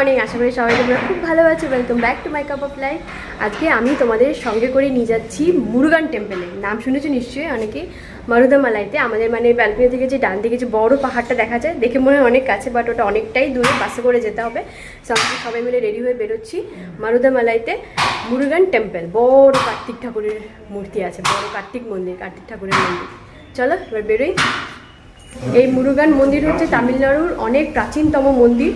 Morning, আশা করি সবাই তোমরা খুব ভালো আছো। Welcome back to my cup of life. আজকে আমি তোমাদের সঙ্গে করে নিয়ে যাচ্ছি মুরুগান টেম্পেলে। নাম শুনেছো নিশ্চয়ই অনেকেই, মারুদামালাইতে। আমাদের মানে ব্যালকনি থেকে যে ডান দিকে যে বড় পাহাড়টা দেখা যায়, দেখে মনে হয় অনেক কাছে, বাট ওটা অনেকটাই দূরে, বাসে করে যেতে হবে। সবাই মিলে রেডি হয়ে বেরোচ্ছি মারুদামালাইতে। মুরুগান টেম্পল, বড় কার্তিক ঠাকুরের মূর্তি আছে, বড় কার্তিক মন্দির, কার্তিক ঠাকুরের মন্দির। চলো এবার বেরোই। এই মুরুগান মন্দির হচ্ছে তামিলনাড়ুর অনেক প্রাচীনতম মন্দির,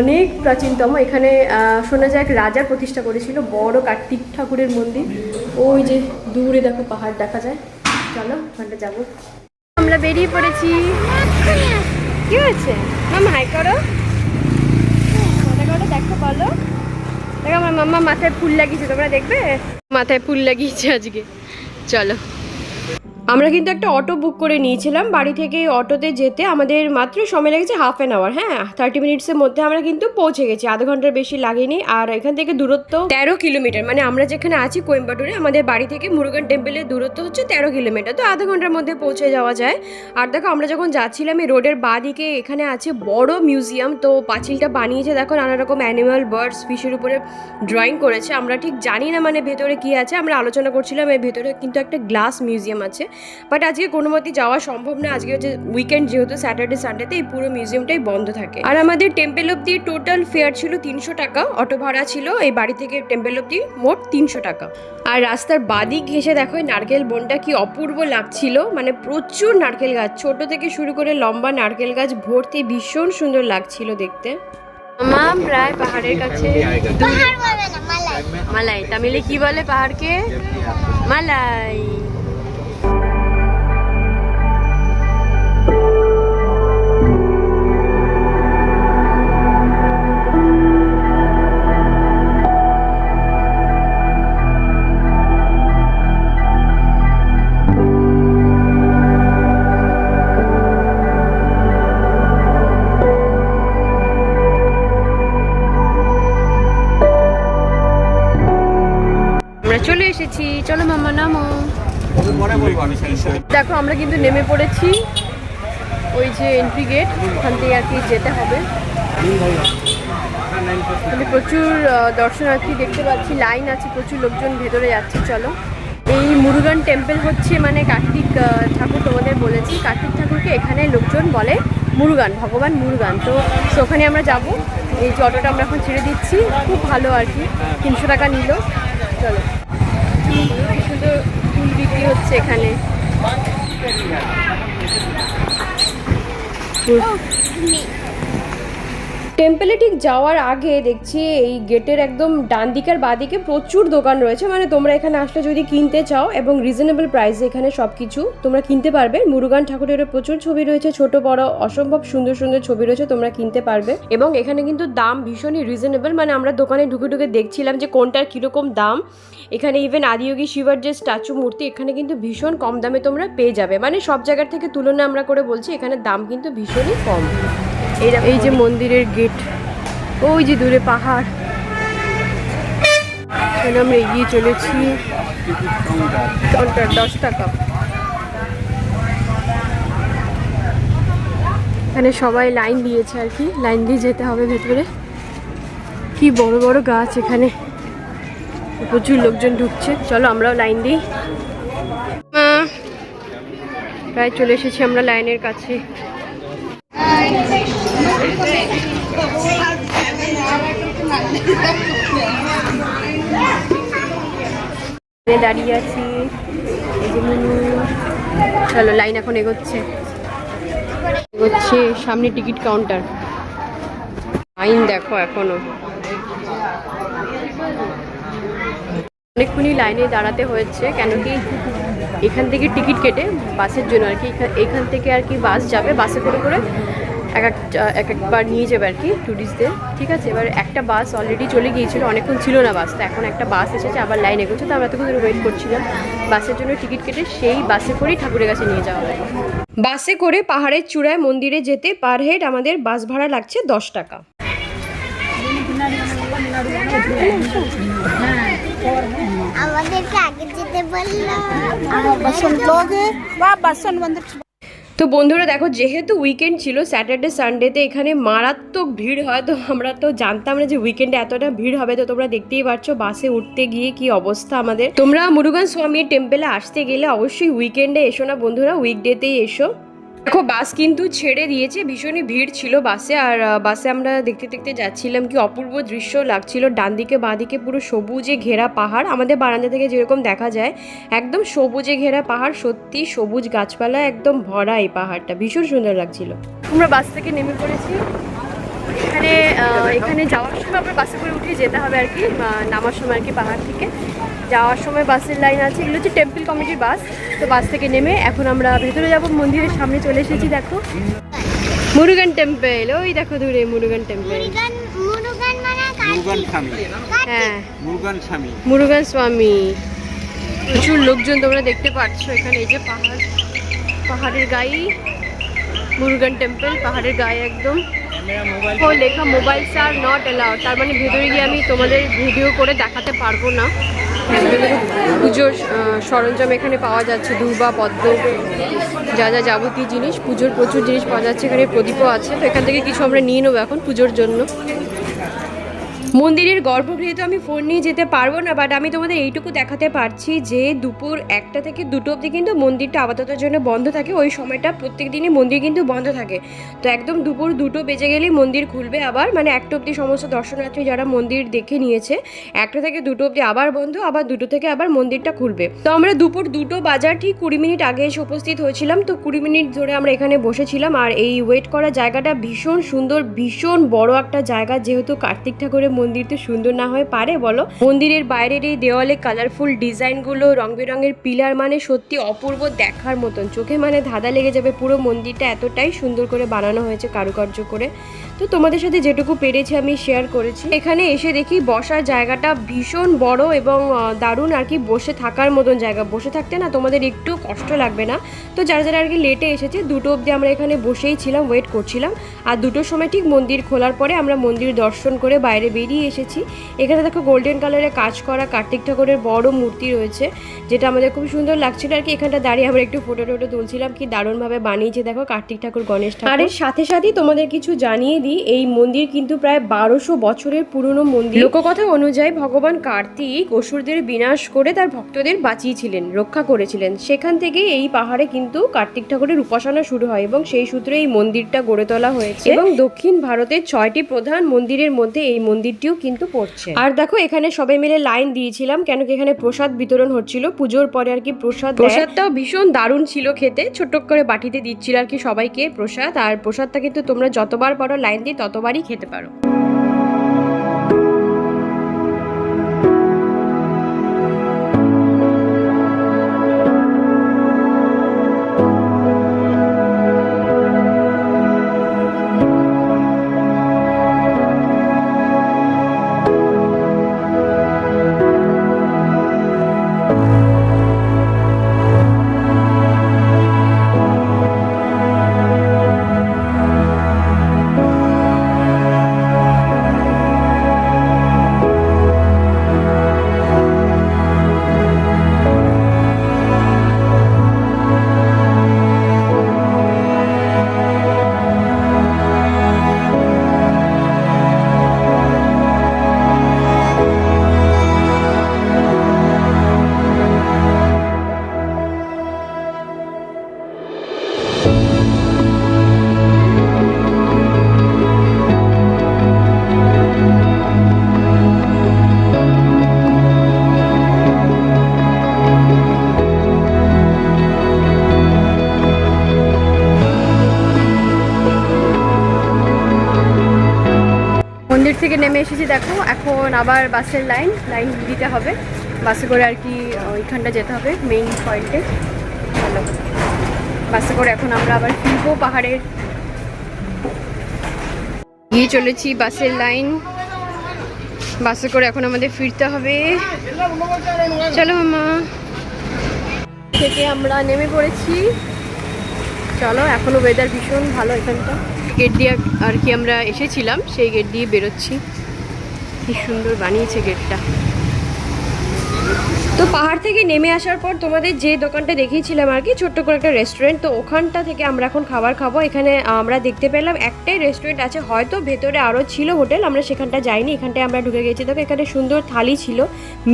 অনেক প্রাচীনতম। এখানে শোনা যায় এক রাজা প্রতিষ্ঠা করেছিল বড় কার্তিক ঠাকুরের মন্দির। ওই যে দূরে দেখো পাহাড় দেখা যায়। চলো ওখানটা যাবো। আমরা বেরিয়ে পড়েছি। কি হয়েছে মামা? হাই করো, দেখো, বলো। দেখো আমার মাম্মা মাথায় ফুল লাগিয়েছে, তোমরা দেখবে? মাথায় ফুল লাগিয়েছে আজকে। চলো, আমরা কিন্তু একটা অটো বুক করে নিয়েছিলাম। বাড়ি থেকে অটোতে যেতে আমাদের মাত্র সময় লেগেছে হাফ অ্যান আওয়ার। হ্যাঁ, 30 মিনিটসের মধ্যে আমরা কিন্তু পৌঁছে গেছি, আধা ঘন্টার বেশি লাগেনি। আর এখান থেকে দূরত্ব 13 কিলোমিটার। মানে আমরা যেখানে আছি কোয়েম্বাটুরে, আমাদের বাড়ি থেকে মুরুগান টেম্পলের দূরত্ব হচ্ছে 13 কিলোমিটার। তো আধা ঘন্টার মধ্যে পৌঁছে যাওয়া যায়। আর দেখো আমরা যখন যাচ্ছিলাম, এই রোডের বাঁ দিকে এখানে আছে বড় মিউজিয়াম। তো পাঁচিলটা বানিয়েছে দেখো, নানা রকম অ্যানিমাল, বার্ডস, ফিশের উপরে ড্রয়িং করেছে। আমরা ঠিক জানি না মানে ভেতরে কি আছে, আমরা আলোচনা করছিলাম। এর ভেতরে কিন্তু একটা গ্লাস মিউজিয়াম আছে, বাট আজকে কোনো মতে যাওয়া সম্ভব না। আজকে হচ্ছে উইকেন্ড, যেহেতু স্যাটারডে সানডেতে এই পুরো মিউজিয়ামটাই বন্ধ থাকে। আর আমাদের টেম্পল অব্দি টোটাল ফেয়ার ছিল 300 টাকা। অটো ভাড়া ছিল এই বাড়ি থেকে টেম্পল অব্দি মোট 300 টাকা। আর রাস্তার বাদিক ঘেসে দেখো নারকেল বনটা কি অপূর্ব লাগছিল। মানে প্রচুর নারকেল গাছ, ছোট থেকে শুরু করে লম্বা নারকেল গাছ ভর্তি, ভীষণ সুন্দর লাগছিল দেখতে। মামা প্রায় পাহাড়ের কাছে। মালাই তামিলে কি বলে পাহাড়কে? মালাই। চলে এসেছি, চলো মাম্মা নামো। দেখো আমরা কিন্তু নেমে পড়েছি, ওই যে এন্ট্রি গেট, ওখান থেকে আর কি যেতে হবে। প্রচুর দর্শনার্থী দেখতে পাচ্ছি, লাইন আছে, প্রচুর লোকজন ভেতরে যাচ্ছে। চলো, এই মুরুগান টেম্পল হচ্ছে মানে কার্তিক ঠাকুর, তোমাদের বলেছি কার্তিক ঠাকুরকে এখানে লোকজন বলে মুরুগান, ভগবান মুরুগান। তো ওখানে আমরা যাব। এই যে অটোটা আমরা এখন ছেড়ে দিচ্ছি, খুব ভালো আর কি, 300 টাকা নিল। চলো, সুন্দর ফুল বিক্রি হচ্ছে এখানে। টেম্পলে ঠিক যাওয়ার আগে দেখছি এই গেটের একদম ডান দিকের বাঁ দিকে প্রচুর দোকান রয়েছে। মানে তোমরা এখানে আসলে যদি কিনতে চাও, এবং রিজনেবল প্রাইসে এখানে সব কিছু তোমরা কিনতে পারবে। মুরুগান ঠাকুরের প্রচুর ছবি রয়েছে, ছোট বড় অসম্ভব সুন্দর সুন্দর ছবি রয়েছে, তোমরা কিনতে পারবে। এবং এখানে কিন্তু দাম ভীষণই রিজনেবল। মানে আমরা দোকানে ঢুকে ঢুকে দেখছিলাম যে কোনটার কীরকম দাম। এখানে ইভেন আদিয়োগী শিবার যে স্ট্যাচু মূর্তি, এখানে কিন্তু ভীষণ কম দামে তোমরা পেয়ে যাবে। মানে সব জায়গার থেকে তুলনা আমরা করে বলছি, এখানে দাম কিন্তু ভীষণই কম। এই যে মন্দিরের গেট, ওই যে দূরে পাহাড়, আমরা এগিয়ে চলেছি। 10 টাকা। এখানে সবাই লাইন দিয়েছে আর কি, লাইন দিয়ে যেতে হবে ভেতরে। কি বড় বড় গাছ এখানে, প্রচুর লোকজন ঢুকছে। চলো আমরাও লাইন দিই। প্রায় চলে এসেছি আমরা লাইনের কাছে। দাঁড়িয়ে আছি, চলো লাইন এখন এগোচ্ছে। সামনে টিকিট কাউন্টার, লাইন দেখো এখনো। অনেকক্ষণই লাইনে দাঁড়াতে হয়েছে, কেন কি এখান থেকে টিকিট কেটে বাসের জন্য আর কি, এখান থেকে আর কি বাস যাবে, বাসে করে করে একবার নিয়ে যাবে আর কি ট্যুরিস্টদের। ঠিক আছে, এবার একটা বাস অলরেডি চলে গিয়েছিল, অনেকক্ষণ ছিল না বাস, তো এখন একটা বাস এসেছে, আবার লাইন এগোচ্ছে। তো আমরা এতক্ষণ ধরে ওয়েট করছিলাম বাসের জন্য। টিকিট কেটে সেই বাসে করেই ঠাকুরের কাছে নিয়ে যাওয়া হবে। বাসে করে পাহাড়ের চূড়ায় মন্দিরে যেতে পার হেড আমাদের বাস ভাড়া লাগছে 10 টাকা। তো বন্ধুরা দেখো, যেহেতু উইকেন্ড ছিল, স্যাটারডে সানডেতে এখানে মারাত্মক ভিড় হয়। তো আমরা তো জানতাম না যে উইকেন্ডে এতটা ভিড় হবে। তো তোমরা দেখতেই পাচ্ছ বাসে উঠতে গিয়ে কি অবস্থা আমাদের। তোমরা মুরুগান স্বামীর টেম্পেলে আসতে গেলে অবশ্যই উইকেন্ডে এসো না বন্ধুরা, উইকডেতেই এসো। দেখো বাস কিন্তু ছেড়ে দিয়েছে, ভীষণই ভিড় ছিল বাসে। আর বাসে আমরা দেখতে দেখতে যাচ্ছিলাম, কি অপূর্ব দৃশ্য লাগছিল। ডান দিকে বাঁ দিকে পুরো সবুজে ঘেরা পাহাড়, আমাদের বারান্দা থেকে যেরকম দেখা যায় একদম সবুজে ঘেরা পাহাড়, সত্যি সবুজ গাছপালা একদম ভরা এই পাহাড়টা, ভীষণ সুন্দর লাগছিল। আমরা বাস থেকে নেমে পড়েছি। এখানে যাওয়ার সময় আমরা বাসে করে উঠে যেতে হবে আর কি, নামার সময় আর কি পাহাড় থেকে। যাওয়ার সময় বাসের লাইন আছে, এগুলো হচ্ছে টেম্পল কমিটির বাস। তো বাস থেকে নেমে এখন আমরা ভেতরে যাব, মন্দিরের সামনে চলে এসেছি। দেখো মুরুগান টেম্পল, ওই দেখো দূরে মুরুগান টেম্পল। হ্যাঁ, মুরুগান স্বামী। প্রচুর লোকজন তোমরা দেখতে পাচ্ছ এখানে। এই যে পাহাড়, পাহাড়ের গায়ে মুরুগান টেম্পল, পাহাড়ের গায়ে একদম ও লেখা মোবাইলস আর নট অ্যালাউড। তার মানে ভেতরে গিয়ে আমি তোমাদের ভিডিও করে দেখাতে পারবো না। পুজোর সরঞ্জাম এখানে পাওয়া যাচ্ছে, দুর্বা পদ্ম, যা যা যাবতীয় জিনিস, পুজোর প্রচুর জিনিস পাওয়া যাচ্ছে। এখানে প্রদীপও আছে। তো এখান থেকে কিছু আমরা নিয়ে নেবো এখন পুজোর জন্য। মন্দিরের গর্ভগৃহে তো আমি ফোন নিয়ে যেতে পারবো না, বাট আমি তোমাদের এইটুকু দেখাতে পারছি যে দুপুর 1টা থেকে 2টো অবধি কিন্তু মন্দিরটা আপাততের জন্য বন্ধ থাকে। ওই সময়টা প্রত্যেক দিনই মন্দির কিন্তু বন্ধ থাকে। তো একদম দুপুর 2টো বেজে গেলেই মন্দির খুলবে আবার, মানে 1টা অবধি সমস্ত দর্শনার্থী যারা মন্দির দেখে নিয়েছে, 1টা থেকে 2টো অবধি আবার বন্ধ, আবার 2টো থেকে আবার মন্দিরটা খুলবে। তো আমরা দুপুর 2টো বাজার ঠিক 20 মিনিট আগে এসে উপস্থিত হয়েছিলাম। তো 20 মিনিট ধরে আমরা এখানে বসেছিলাম। আর এই ওয়েট করা জায়গাটা ভীষণ সুন্দর, ভীষণ বড় একটা জায়গা। যেহেতু কার্তিক ঠাকুরের মন্দির তো সুন্দর না হয়ে পারে বলো। মন্দিরের বাইরের এই দেওয়ালে কালারফুল ডিজাইনগুলো, রং বেরঙের পিলার, মানে সত্যি অপূর্ব দেখার মতন, চোখে মানে ধাঁধা লেগে যাবে। পুরো মন্দিরটা এতটাই সুন্দর করে বানানো হয়েছে কারুকার্য করে। তো তোমাদের সাথে যেটুকু পেরেছি আমি শেয়ার করেছি। এখানে এসে দেখি বসার জায়গাটা ভীষণ বড় এবং দারুণ আর কি, বসে থাকার মতন জায়গা। বসে থাকতে না তোমাদের একটু কষ্ট লাগবে না। তো যারা যারা আর কি লেটে এসেছে, 2টো অবধি আমরা এখানে বসেই ছিলাম, ওয়েট করছিলাম। আর 2টোর সময় ঠিক মন্দির খোলার পরে আমরা মন্দির দর্শন করে বাইরে বেরিয়ে এসেছি। এখানে দেখো গোল্ডেন কালারের কাজ করা কার্তিক ঠাকুরের বড় মূর্তি রয়েছে, যেটা আমাদের খুব সুন্দর লাগছিল আর কি। এখানটা দাঁড়িয়ে আমরা একটু ফটো টোটো তুলছিলাম, কি দারুণভাবে বানিয়েছে দেখো কার্তিক ঠাকুর, গণেশ ঠাকুর। আর এর সাথে সাথেই তোমাদের কিছু জানিয়ে দিই, এই মন্দির কিন্তু প্রায় 1200 বছরের পুরনো মন্দির। লোককথা অনুযায়ী ভগবান কার্তিক অসুরদের বিনাশ করে তার ভক্তদের বাঁচিয়েছিলেন, রক্ষা করেছিলেন। সেখান থেকে এই পাহাড়ে কিন্তু কার্তিক ঠাকুরের উপাসনা শুরু হয় এবং সেই সূত্রে এই মন্দিরটা গড়ে তোলা হয়েছে। এবং দক্ষিণ ভারতের 6টি প্রধান মন্দিরের মধ্যে এই মন্দিরটিও কিন্তু পড়ছে। আর দেখো এখানে সবাই মিলে লাইন দিয়েছিলাম, কেন কি এখানে প্রসাদ বিতরণ হচ্ছিল পুজোর পরে আর কি। প্রসাদটাও ভীষণ দারুণ ছিল খেতে, ছোট করে বাটিতে দিচ্ছিল আর কি সবাইকে প্রসাদ। আর প্রসাদটা কিন্তু তোমরা যতবার পারো লাইন দিয়ে ততবারই খেতে পারো। মন্দির থেকে নেমে এসেছি দেখো, এখন আবার বাসের লাইন দিতে হবে। বাসে করে আর কি ওইখানটা যেতে হবে মেইন পয়েন্টে। চলো বাসে করে এখন আমরা আবার ফিরবো পাহাড়ের। গিয়ে চলেছি বাসের লাইন, বাসে করে এখন আমাদের ফিরতে হবে। চলো মামা, থেকে আমরা নেমে পড়েছি। চলো, এখনো ওয়েদার ভীষণ ভালো এখানটা। গেট দিয়ে আর কি আমরা এসেছিলাম, সেই গেট দিয়ে বেরোচ্ছি। কি সুন্দর বানিয়েছে গেটটা। তো পাহাড় থেকে নেমে আসার পর তোমাদের যে দোকানটা দেখিয়েছিলাম আর কি, ছোট্ট করে একটা রেস্টুরেন্ট, তো ওখানটা থেকে আমরা এখন খাবার খাবো। এখানে আমরা দেখতে পেলাম একটাই রেস্টুরেন্ট আছে, হয়তো ভেতরে আরও ছিল হোটেল, আমরা সেখানটা যাইনি, এখানটায় আমরা ঢুকে গেছি। দেখো এখানে সুন্দর থালি ছিল,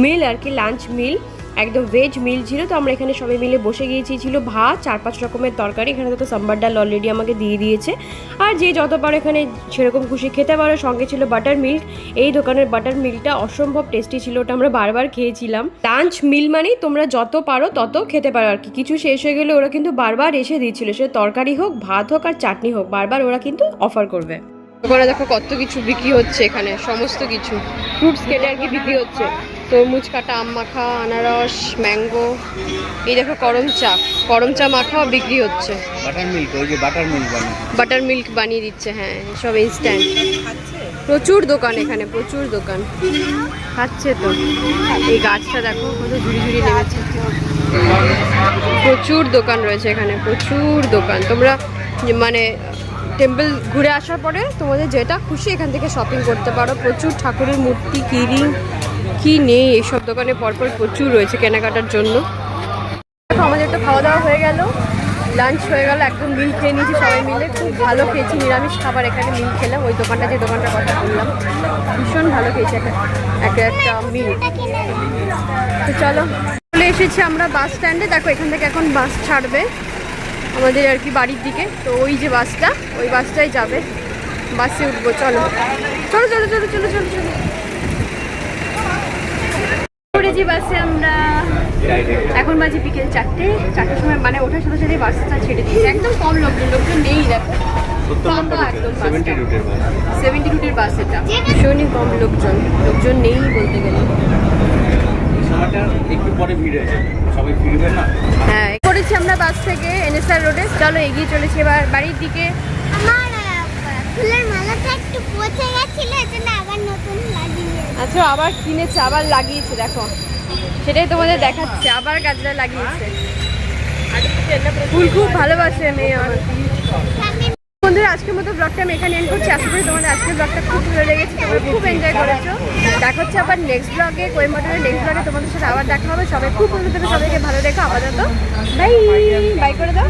মিল আর কি, লাঞ্চ মিল, একদম ভেজ মিল ছিল। তো আমরা এখানে সবাই মিলে বসে গিয়েছি, ছিল ভাত, 4-5 রকমের তরকারি, এখানে তো সাম্বার ডাল অলরেডি আমাকে দিয়ে দিয়েছে, আর যে যত পারো এখানে সেরকম খুশি খেতে পারো। সঙ্গে ছিল বাটার মিল্ক, এই দোকানের বাটার মিল্কটা অসম্ভব টেস্টি ছিল, ওটা আমরা বারবার খেয়েছিলাম। লাঞ্চ মিল মানে তোমরা যত পারো তত খেতে পারো আর কি, কিছু শেষ হয়ে গেলে ওরা কিন্তু বারবার এসে দিচ্ছিল, সে তরকারি হোক, ভাত হোক আর চাটনি হোক, বারবার ওরা কিন্তু অফার করবে। ওখানে দেখো কত কিছু বিক্রি হচ্ছে, এখানে সমস্ত কিছু ফ্রুটস কেটে আর কি বিক্রি হচ্ছে, তরমুজ কাটা, আম মাখা, আনারস, ম্যাঙ্গো, এই দেখো করম চা মাখাও বিক্রি হচ্ছে, বাটার মিল্ক বানিয়ে দিচ্ছে, হ্যাঁ সব ইনস্ট্যান্ট। প্রচুর দোকান এখানে, প্রচুর দোকান, খাচ্ছে তো। এই গাছটা দেখো কত ঝুড়ি ঝুড়ি নেমেছে, প্রচুর দোকান রয়েছে এখানে, প্রচুর দোকান। তোমরা মানে টেম্পল ঘুরে আসার পরে তোমাদের যেটা খুশি এখান থেকে শপিং করতে পারো, প্রচুর ঠাকুরের মূর্তি, কিরিং কি নেই এইসব দোকানে পরপর প্রচুর রয়েছে কেনাকাটার জন্য। দেখো আমাদের তো খাওয়া দাওয়া হয়ে গেল, লাঞ্চ হয়ে গেল, একদম মিল খেয়ে নিয়েছি সবাই মিলে, খুব ভালো খেয়েছি, নিরামিষ খাবার এখানে মিল খেলাম, ওই দোকানটা যে দোকানটার কথা বললাম ভীষণ ভালো খেয়েছি, একটা মিল। তো চলো চলে এসেছি আমরা বাস স্ট্যান্ডে, দেখো এখান থেকে এখন বাস ছাড়বে আমাদের আর কি বাড়ির দিকে, তো ওই যে বাসটা, ওই বাসটাই যাবে, বাসে উঠবো। চলো চলো চলো চলো চলো চলো চলো উঠেছি বাসে আমরা, এখন বাজে বিকেল 4টার সময়, মানে ওঠার সাথে সাথে বাসটা ছেড়ে দিয়েছে, একদম কম লোকজন নেই, দেখো একদম 70 রুটের বাস, এটা ভীষণই কম লোকজন নেই বলতে গেলে। হ্যাঁ করেছি আমরা বাস থেকে NSR রোডে, চলো এগিয়ে চলেছি এবার বাড়ির দিকে। আচ্ছা আবার কিনেছে, আবার লাগিয়েছে, দেখো সেটাই তোমাদের দেখাচ্ছে, আবার গাছটা লাগিয়েছে, ফুল খুব ভালোবাসে মেয়ে আমার। বন্ধুরা আজকের মতো ব্লগটা আমি এখানে এন্ড করছি, আশা করি তোমাদের আজকের ব্লগটা খুব ভালো লেগেছে, তোমরা খুব এনজয় করেছো। দেখা হচ্ছে আবার নেক্সট ব্লগে, কোয়েম্বাটোরের নেক্সট ব্লগে তোমাদের সাথে আবার দেখা হবে। সবাই খুব ভালো থাকবে, সবাইকে ভালো রেখো, আপাতত বাই বাই করে দাও।